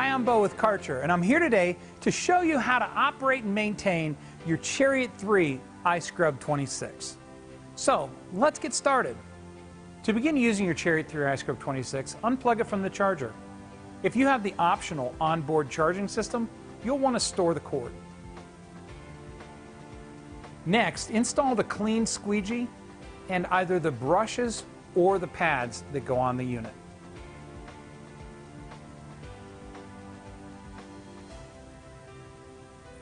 Hi, I'm Bo with Karcher, and I'm here today to show you how to operate and maintain your Chariot 3 Iscrub 26. So, let's get started. To begin using your Chariot 3 Iscrub 26, unplug it from the charger. If you have the optional onboard charging system, you'll want to store the cord. Next, install the clean squeegee and either the brushes or the pads that go on the unit.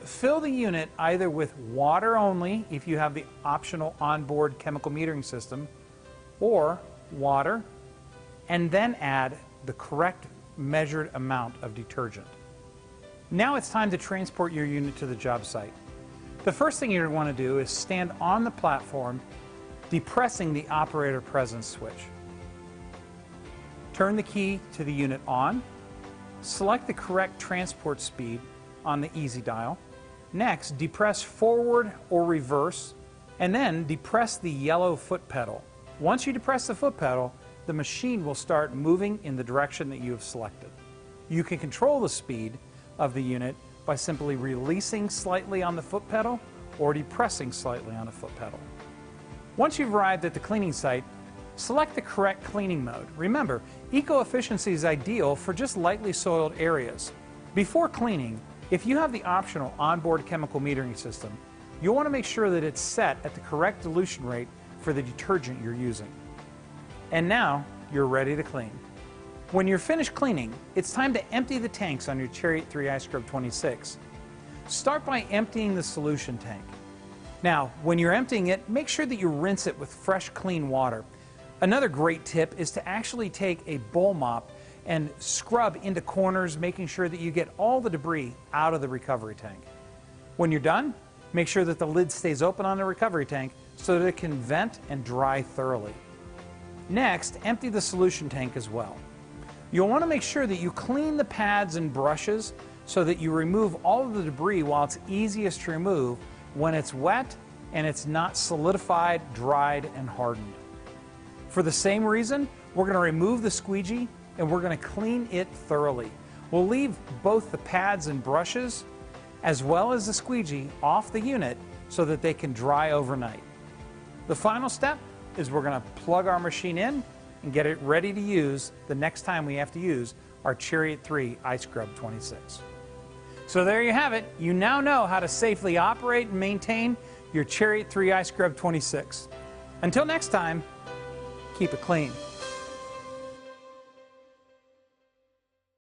Fill the unit either with water only if you have the optional onboard chemical metering system, or water, and then add the correct measured amount of detergent. Now it's time to transport your unit to the job site. The first thing you're going to want to do is stand on the platform, depressing the operator presence switch. Turn the key to the unit on. Select the correct transport speed on the easy dial. Next, depress forward or reverse, and then depress the yellow foot pedal. Once you depress the foot pedal, the machine will start moving in the direction that you have selected. You can control the speed of the unit by simply releasing slightly on the foot pedal or depressing slightly on the foot pedal. Once you've arrived at the cleaning site, select the correct cleaning mode. Remember, eco-efficiency is ideal for just lightly soiled areas. Before cleaning, if you have the optional onboard chemical metering system, you'll want to make sure that it's set at the correct dilution rate for the detergent you're using. And now, you're ready to clean. When you're finished cleaning, it's time to empty the tanks on your Chariot 3 Iscrub 26. Start by emptying the solution tank. Now, when you're emptying it, make sure that you rinse it with fresh, clean water. Another great tip is to actually take a bowl mop and scrub into corners, making sure that you get all the debris out of the recovery tank. When you're done, make sure that the lid stays open on the recovery tank so that it can vent and dry thoroughly. Next, empty the solution tank as well. You'll want to make sure that you clean the pads and brushes so that you remove all of the debris while it's easiest to remove when it's wet and it's not solidified, dried, and hardened. For the same reason, we're going to remove the squeegee and we're going to clean it thoroughly. We'll leave both the pads and brushes as well as the squeegee off the unit so that they can dry overnight. The final step is we're going to plug our machine in and get it ready to use the next time we have to use our Chariot 3 Iscrub 26. So there you have it. You now know how to safely operate and maintain your Chariot 3 Iscrub 26. Until next time, keep it clean.